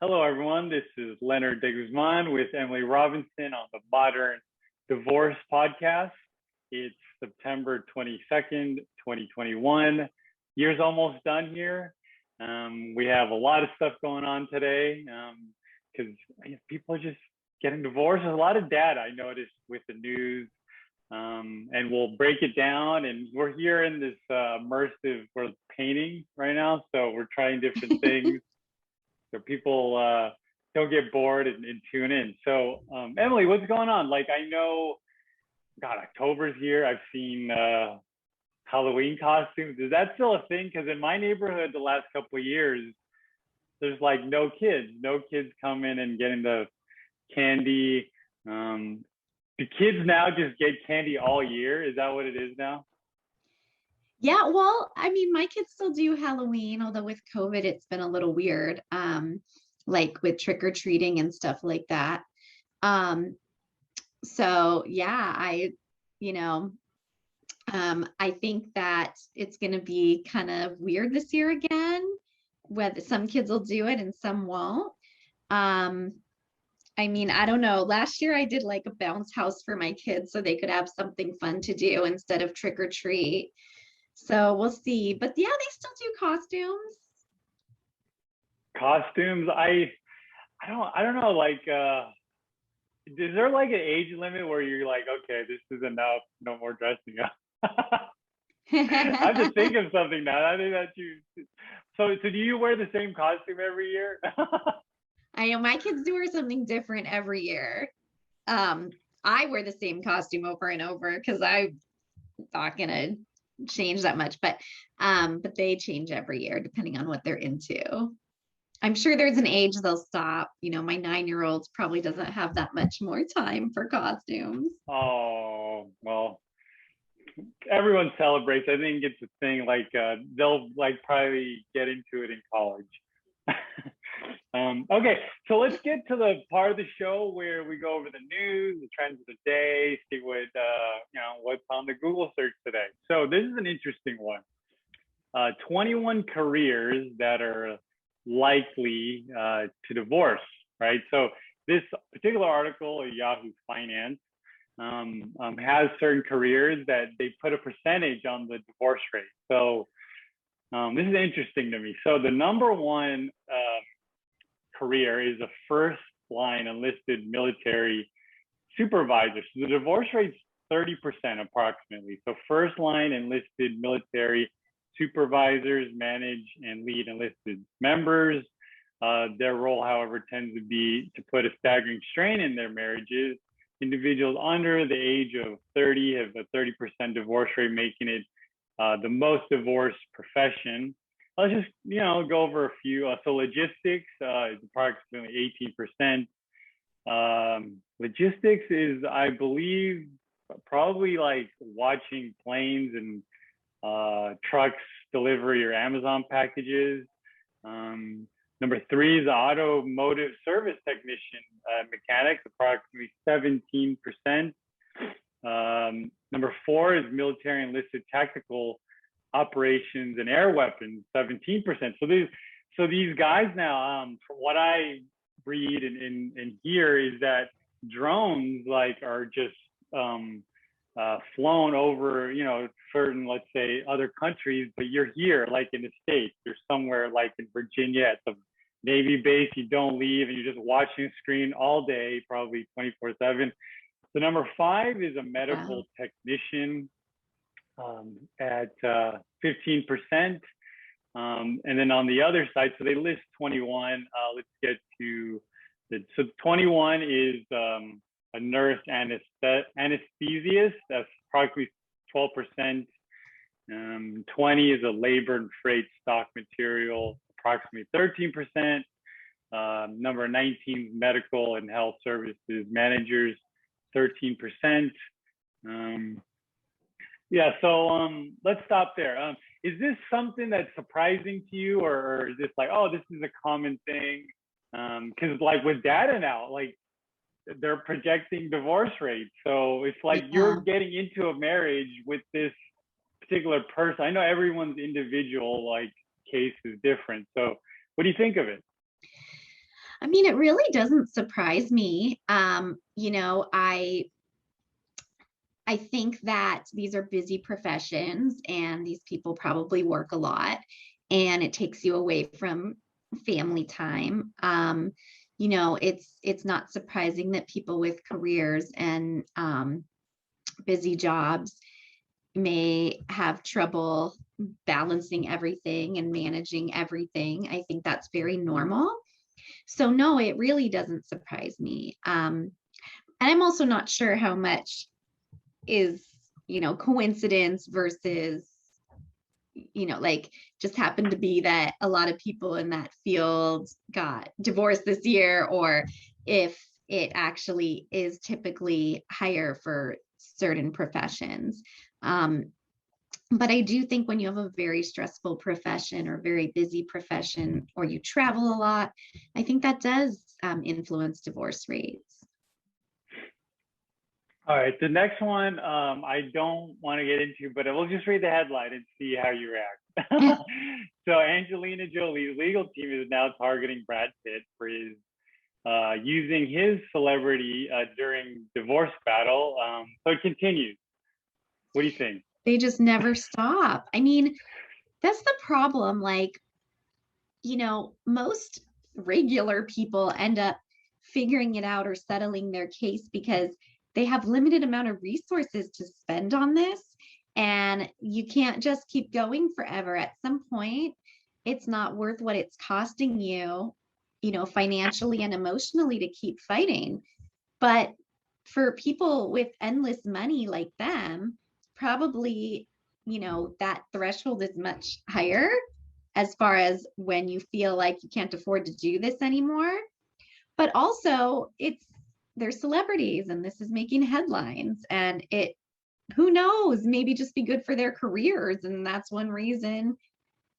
Hello, everyone. This is Lenard Guzman with Emily Robinson on the Modern Divorce Podcast. It's September 22nd, 2021. Year's almost done here. We have a lot of stuff going on today because people are just getting divorced. There's a lot of data I noticed with the news, and we'll break it down. And we're here in this we're painting right now, so we're trying different things. So people don't get bored and tune in. So Emily, what's going on? Like, I know, God, October's here. I've seen Halloween costumes. Is that still a thing? Because in my neighborhood, the last couple of years, there's like no kids coming and getting the candy. Do kids now just get candy all year? Is that what it is now? Yeah, well, I mean, my kids still do Halloween, although with COVID, it's been a little weird, like with trick or treating and stuff like that. Um, so yeah, you know, I think that it's going to be kind of weird this year again, whether some kids will do it and some won't. Um, I mean, I don't know. Last year I did like a bounce house for my kids so they could have something fun to do instead of trick or treat. So we'll see. But yeah, they still do costumes. Costumes? I don't know. Like, is there like an age limit where you're like, okay, this is enough, no more dressing up? I have to think of something now. I think that you. So do you wear the same costume every year? I know my kids do wear something different every year. Um, I wear the same costume over and over because I'm not gonna change that much, but they change every year depending on what they're into. I'm sure there's an age they'll stop. You know, my 9-year-old probably doesn't have that much more time for costumes. Oh, well, everyone celebrates. I think it's a thing. Like they'll like probably get into it in college. Okay, so let's get to the part of the show where we go over the news, the trends of the day, see what what's on the Google search today. So this is an interesting one. 21 careers that are likely to divorce, right? So this particular article at Yahoo Finance has certain careers that they put a percentage on the divorce rate. So this is interesting to me. So the number one career is a first line enlisted military supervisor. So the divorce rate's 30% approximately. So first line enlisted military supervisors manage and lead enlisted members. Their role, however, tends to be to put a staggering strain in their marriages. Individuals under the age of 30 have a 30% divorce rate, making it the most divorced profession. Let's just go over a few. So logistics is approximately 18%. Logistics is, I believe, probably like watching planes and trucks deliver your Amazon packages. Number 3 is automotive service technician, mechanics, approximately 17%. Number 4 is military enlisted tactical operations and air weapons, 17%. So these guys now, from what I read and hear, is that drones like are just flown over, certain, let's say, other countries, but you're here, like in the States, you're somewhere like in Virginia at the Navy base, you don't leave and you're just watching a screen all day, probably 24/7. So number 5 is a medical technician at 15%. And then on the other side, so they list 21. Let's get to so 21 is a nurse anesthesiast. That's approximately 12%. 20 is a labor and freight stock material, approximately 13%. Number 19 is medical and health services managers, 13%. So let's stop there. Is this something that's surprising to you, or is this like, oh, this is a common thing? Because like with data now, like they're projecting divorce rates. So it's like you're getting into a marriage with this particular person. I know everyone's individual like case is different. So what do you think of it? I mean, it really doesn't surprise me. You know, I think that these are busy professions and these people probably work a lot and it takes you away from family time. You know, it's not surprising that people with careers and busy jobs may have trouble balancing everything and managing everything. I think that's very normal. So no, it really doesn't surprise me. And I'm also not sure how much is, you know, coincidence versus, you know, like just happened to be that a lot of people in that field got divorced this year, or if it actually is typically higher for certain professions. But I do think when you have a very stressful profession or very busy profession, or you travel a lot, I think that does influence divorce rates. All right, the next one I don't want to get into, but we'll just read the headline and see how you react. So Angelina Jolie's legal team is now targeting Brad Pitt for his using his celebrity during divorce battle. So it continues. What do you think? They just never stop. I mean, that's the problem. Like, you know, most regular people end up figuring it out or settling their case because they have limited amount of resources to spend on this, and you can't just keep going forever. At some point, it's not worth what it's costing you, you know, financially and emotionally to keep fighting. But for people with endless money like them, probably, you know, that threshold is much higher as far as when you feel like you can't afford to do this anymore. But also, they're celebrities and this is making headlines, and it, who knows, maybe just be good for their careers, and that's one reason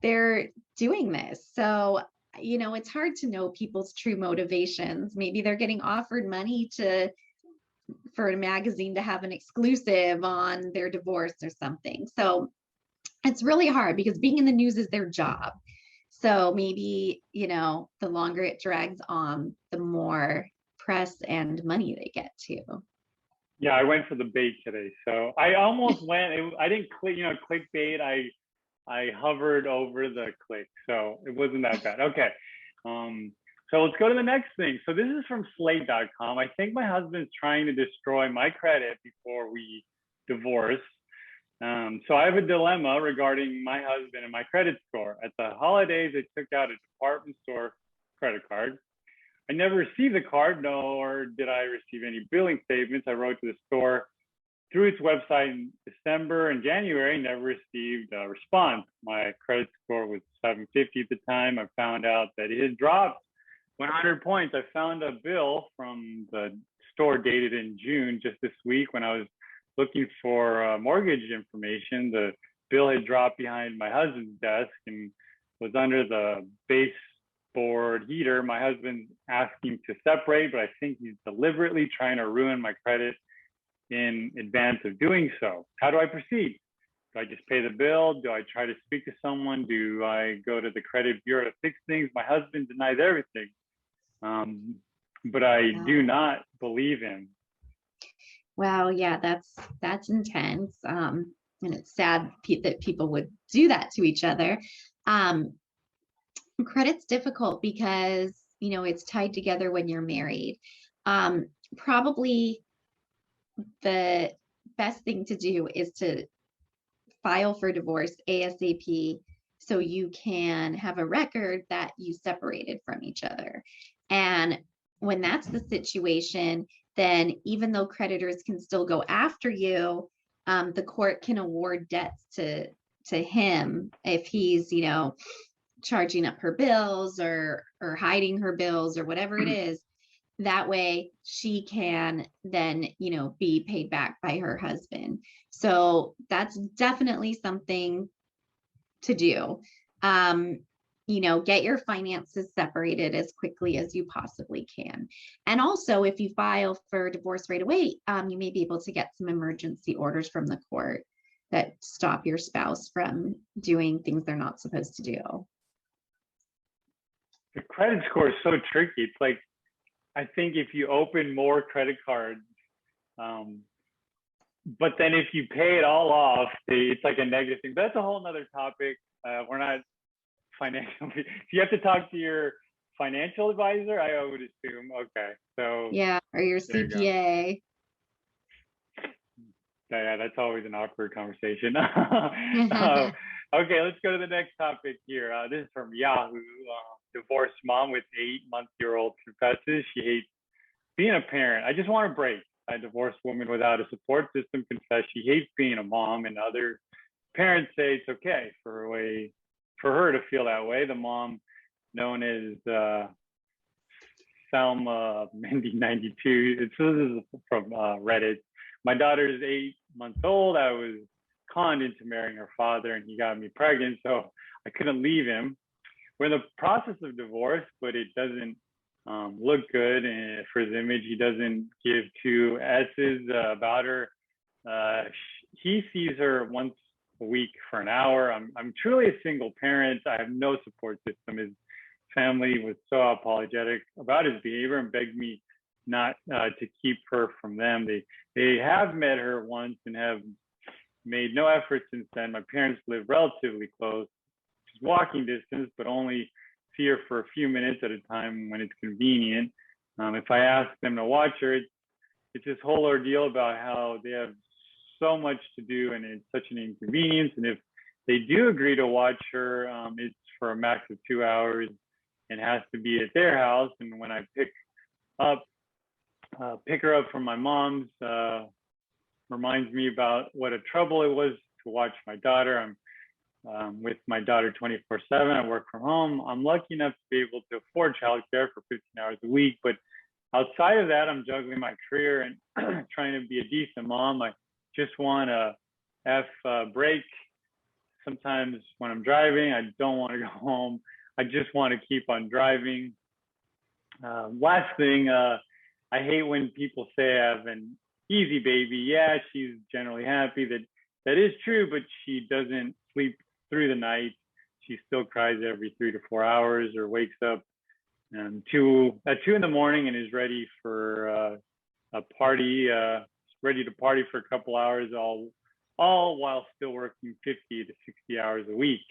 they're doing this. So, you know, it's hard to know people's true motivations. Maybe they're getting offered money for a magazine to have an exclusive on their divorce or something. So it's really hard because being in the news is their job. So maybe, you know, the longer it drags on, the more press and money they get too. Yeah, I went for the bait today. So I almost went, I didn't click, you know, clickbait. I hovered over the click. So it wasn't that bad. Okay. So let's go to the next thing. So this is from slate.com. I think my husband's trying to destroy my credit before we divorce. So I have a dilemma regarding my husband and my credit score. At the holidays, I took out a department store credit card. I never received the card, nor did I receive any billing statements. I wrote to the store through its website in December and January, never received a response. My credit score was 750 at the time. I found out that it had dropped 100 points. I found a bill from the store dated in June just this week when I was looking for mortgage information. The bill had dropped behind my husband's desk and was under the baseboard heater. My husband's asking to separate, but I think he's deliberately trying to ruin my credit in advance of doing so. How do I proceed? Do I just pay the bill? Do I try to speak to someone? Do I go to the credit bureau to fix things? My husband denies everything, but I do not believe him. Wow, yeah, that's intense. And it's sad that people would do that to each other. Credit's difficult because, you know, it's tied together when you're married. Probably the best thing to do is to file for divorce ASAP so you can have a record that you separated from each other. And when that's the situation, then even though creditors can still go after you, the court can award debts to him if he's, you know, charging up her bills or hiding her bills or whatever it is. That way she can then, you know, be paid back by her husband. So that's definitely something to do. You know, get your finances separated as quickly as you possibly can. And also, if you file for divorce right away, you may be able to get some emergency orders from the court that stop your spouse from doing things they're not supposed to do. the credit score is so tricky. It's like, I think if you open more credit cards, but then if you pay it all off, it's like a negative thing. But that's a whole nother topic. We're not financial. You have to talk to your financial advisor, I would assume. Okay, so Yeah, or your there you go. CPA. Yeah, that's always an awkward conversation. Okay, let's go to the next topic here. This is from Yahoo. Divorced mom with 8-month-old confesses she hates being a parent. I just want a break. A divorced woman without a support system confessed she hates being a mom, and other parents say it's okay for her to feel that way. The mom, known as Salma Mendy 92, this is from Reddit. My daughter is 8 months old. I was conned into marrying her father, and he got me pregnant, so I couldn't leave him. We're in the process of divorce, but it doesn't look good for his image. He doesn't give two S's about her. He sees her once a week for an hour. I'm truly a single parent. I have no support system. His family was so apologetic about his behavior and begged me not to keep her from them. They have met her once and have made no effort since then. My parents live relatively close, just walking distance, but only see her for a few minutes at a time when it's convenient. If I ask them to watch her, it's this whole ordeal about how they have so much to do and it's such an inconvenience. And if they do agree to watch her, it's for a max of 2 hours and has to be at their house. And when I pick her up from my mom's, reminds me about what a trouble it was to watch my daughter. I'm with my daughter 24/7. I work from home. I'm lucky enough to be able to afford childcare for 15 hours a week. But outside of that, I'm juggling my career and trying to be a decent mom. I just want a break. Sometimes when I'm driving, I don't want to go home. I just want to keep on driving. Last thing, I hate when people say I have an easy baby. Yeah, she's generally happy. That is true, but she doesn't sleep through the night. She still cries every 3 to 4 hours or wakes up at 2 in the morning and is ready for a party, ready to party for a couple hours, all while still working 50 to 60 hours a week.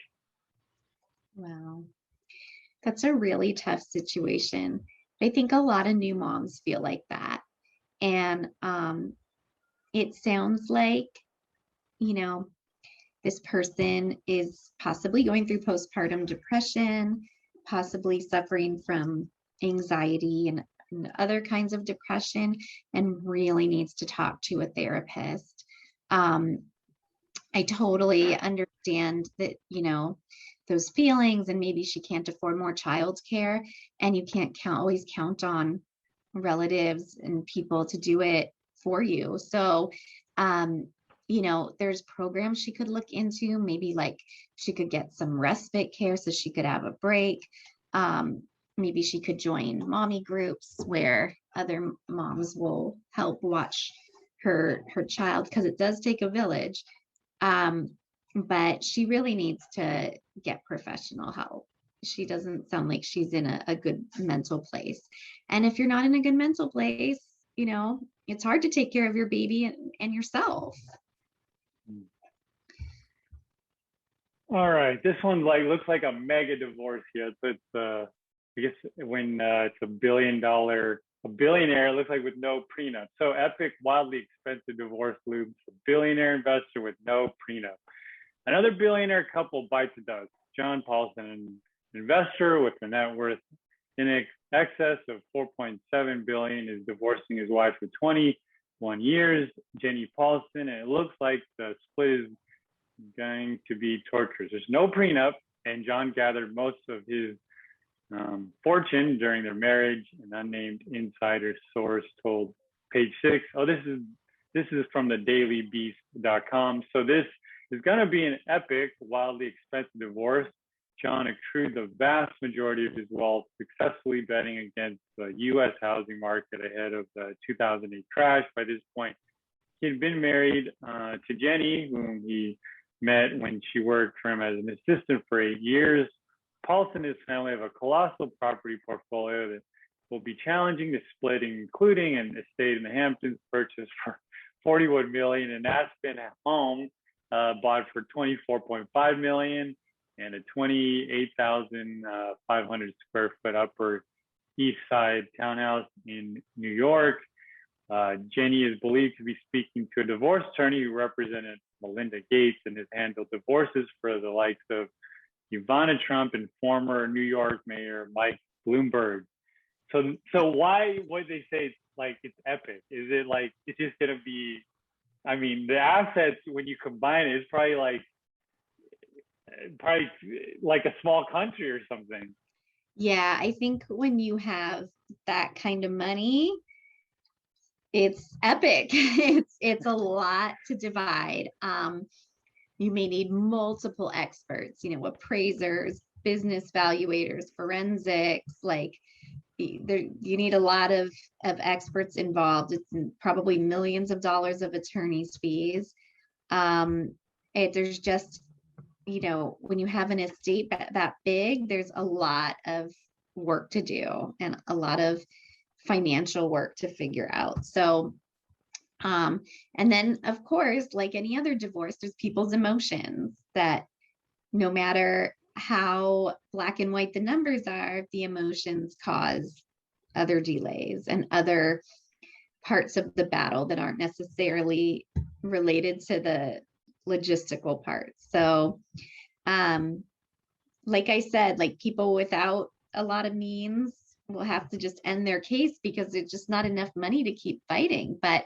Wow. That's a really tough situation. I think a lot of new moms feel like that. And it sounds like, this person is possibly going through postpartum depression, possibly suffering from anxiety and other kinds of depression, and really needs to talk to a therapist. I totally understand that, those feelings, and maybe she can't afford more childcare, and you can't always count on relatives and people to do it for you. So, there's programs she could look into. Maybe like she could get some respite care so she could have a break. Maybe she could join mommy groups where other moms will help watch her child, because it does take a village. But she really needs to get professional help. She doesn't sound like she's in a good mental place. And if you're not in a good mental place, it's hard to take care of your baby and yourself. All right, this one looks like a mega divorce here. So it's I guess when it's a billionaire, it looks like with no prenup. So epic, wildly expensive divorce looms. A billionaire investor with no prenup. Another billionaire couple bites the dust. John Paulson, an investor with a net worth in excess of 4.7 billion, is divorcing his wife for 21 years, Jenny Paulson, and it looks like the split is going to be torturous. There's no prenup, and John gathered most of his fortune during their marriage. An unnamed insider source told Page 6. Oh, this is from the dailybeast.com. So this is going to be an epic, wildly expensive divorce. John accrued the vast majority of his wealth successfully betting against the U.S. housing market ahead of the 2008 crash. By this point, he had been married to Jenny, whom he met when she worked for him as an assistant for 8 years. Paulson and his family have a colossal property portfolio that will be challenging to split, including an estate in the Hamptons purchased for 41 million, and Aspen home bought for 24.5 million, and a 28,500 square foot Upper East Side townhouse in New York. Jenny is believed to be speaking to a divorce attorney who represented Melinda Gates and has handled divorces for the likes of Ivana Trump and former New York Mayor Mike Bloomberg. So why would they say it's epic? Is it like it's just gonna be? I mean, the assets when you combine it, it's probably like a small country or something. Yeah, I think when you have that kind of money, it's epic. It's a lot to divide. You may need multiple experts, appraisers, business valuators, forensics, you need a lot of experts involved. It's probably millions of dollars of attorney's fees. There's just, when you have an estate that big, there's a lot of work to do and a lot of financial work to figure out. So, and then of course, like any other divorce, there's people's emotions that no matter how black and white the numbers are, the emotions cause other delays and other parts of the battle that aren't necessarily related to the logistical parts. So, like I said, people without a lot of means will have to just end their case because there's just not enough money to keep fighting. But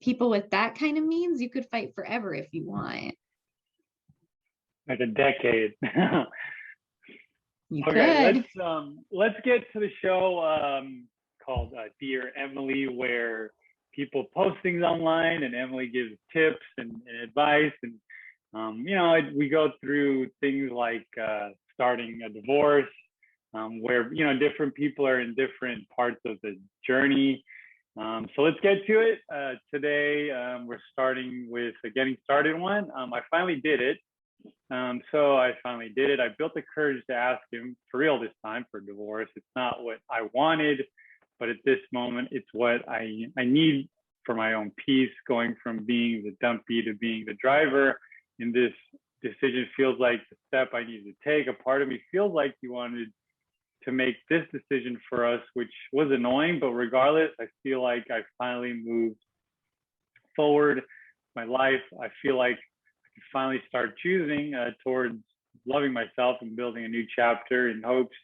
people with that kind of means, you could fight forever if you want. Like a decade. You okay, could. let's get to the show called Dear Emily, where people post things online and Emily gives tips and advice, and we go through things like starting a divorce, where different people are in different parts of the journey. So let's get to it. Today we're starting with a getting started one. I finally did it. So I finally did it. I built the courage to ask him for real this time for divorce. It's not what I wanted, but at this moment, it's what I need for my own peace. Going from being the dumpy to being the driver in this decision feels like the step I need to take. A part of me feels like he wanted to make this decision for us, which was annoying, but regardless, I feel like I finally moved forward my life. I feel like finally start choosing towards loving myself and building a new chapter in hopes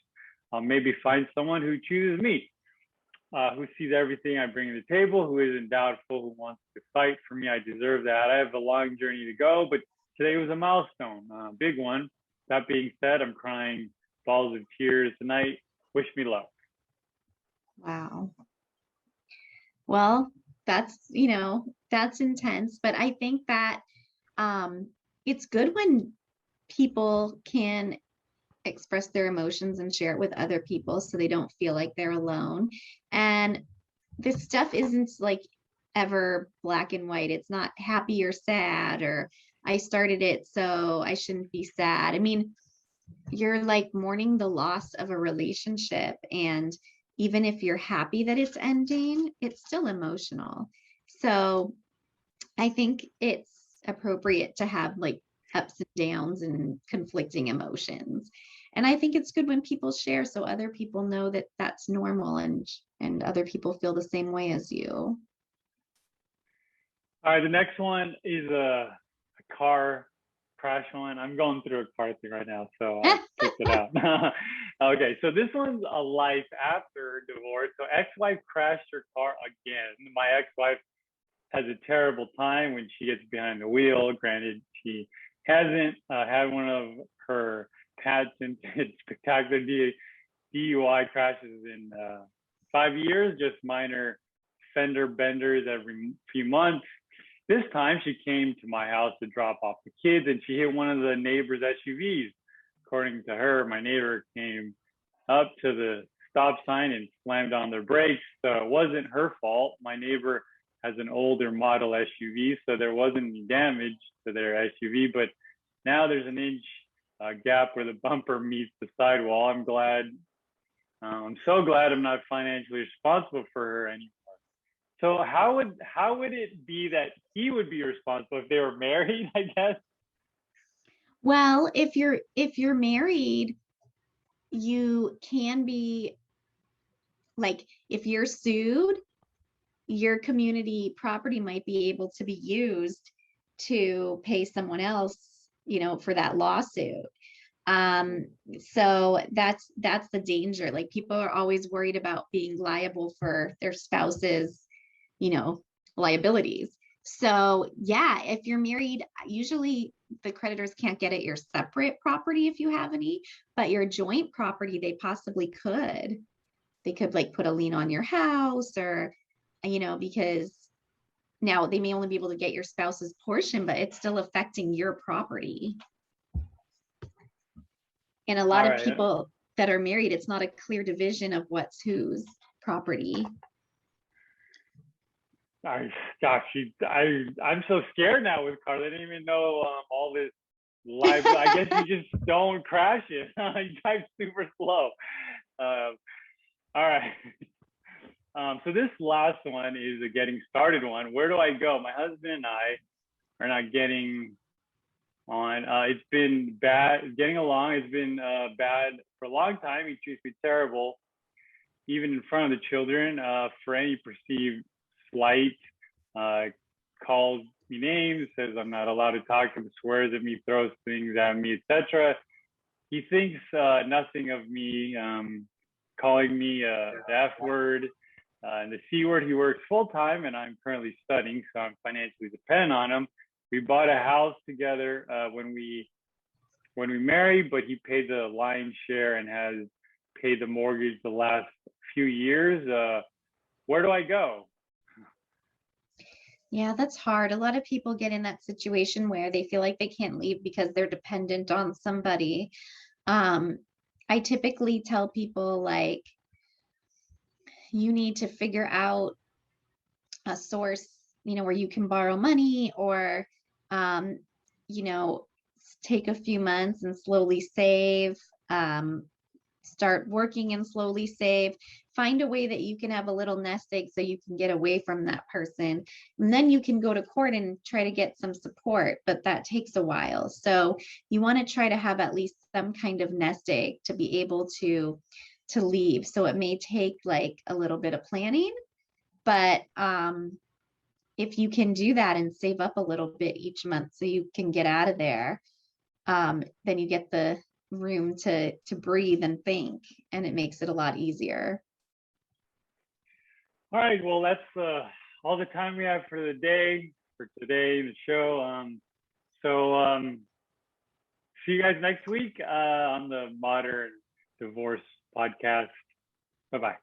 I'll maybe find someone who chooses me, who sees everything I bring to the table, who isn't doubtful, who wants to fight for me. I deserve that. I have a long journey to go, but today was a milestone, big one. That being said, I'm crying balls of tears tonight. Wish me luck. Wow. Well, that's intense, but I think that it's good when people can express their emotions and share it with other people so they don't feel like they're alone. And this stuff isn't ever black and white. It's not happy or sad, or I started it, so I shouldn't be sad. I mean, you're mourning the loss of a relationship. And even if you're happy that it's ending, it's still emotional. So I think it's appropriate to have ups and downs and conflicting emotions. And I think it's good when people share so other people know that that's normal and other people feel the same way as you. All right, the next one is a car crash one. I'm going through a car thing right now, so I'll check it out. Okay, so this one's a life after divorce. So ex-wife crashed her car again. My ex-wife has a terrible time when she gets behind the wheel. Granted, she hasn't had one of her patented spectacular DUI crashes in 5 years, just minor fender benders every few months. This time she came to my house to drop off the kids and she hit one of the neighbor's SUVs. According to her, my neighbor came up to the stop sign and slammed on their brakes. So it wasn't her fault. My neighbor has an older model SUV, so there wasn't any damage to their SUV, but now there's an inch gap where the bumper meets the sidewall. I'm so glad I'm not financially responsible for her anymore. So how would it be that he would be responsible if they were married, I guess? Well, if you're married, you can be like, if you're sued, your community property might be able to be used to pay someone else, for that lawsuit. Um, so that's the danger. Like, people are always worried about being liable for their spouse's, you know, liabilities. So yeah, if you're married, usually the creditors can't get at your separate property if you have any, but your joint property, they possibly could. They could like put a lien on your house, or, because now they may only be able to get your spouse's portion, but it's still affecting your property. And a All lot of right. people that are married, it's not a clear division of what's whose property. I'm so scared now with cars. I didn't even know all this live. I guess you just don't crash it. You drive super slow. All right. So this last one is a getting started one. Where do I go? My husband and I are not getting on. It's been bad getting along. It's been bad for a long time. He treats me terrible, even in front of the children, for any perceived slight. Calls me names, says I'm not allowed to talk to him, swears at me, throws things at me, etc. He thinks nothing of me, calling me the F word and the C word. He works full time, and I'm currently studying, so I'm financially dependent on him. We bought a house together when we married, but he paid the lion's share and has paid the mortgage the last few years. Where do I go? Yeah, that's hard. A lot of people get in that situation where they feel like they can't leave because they're dependent on somebody. I typically tell people, like, you need to figure out a source, where you can borrow money, or, um, you know, take a few months and slowly save, start working and slowly save. Find a way that you can have a little nest egg so you can get away from that person. And then you can go to court and try to get some support, but that takes a while. So you want to try to have at least some kind of nest egg to be able to leave. So it may take like a little bit of planning, but if you can do that and save up a little bit each month so you can get out of there, then you get the room to breathe and think, and it makes it a lot easier. All right, well, that's all the time we have for the day, for today, the show. See you guys next week on the Modern Divorce Podcast. Bye-bye.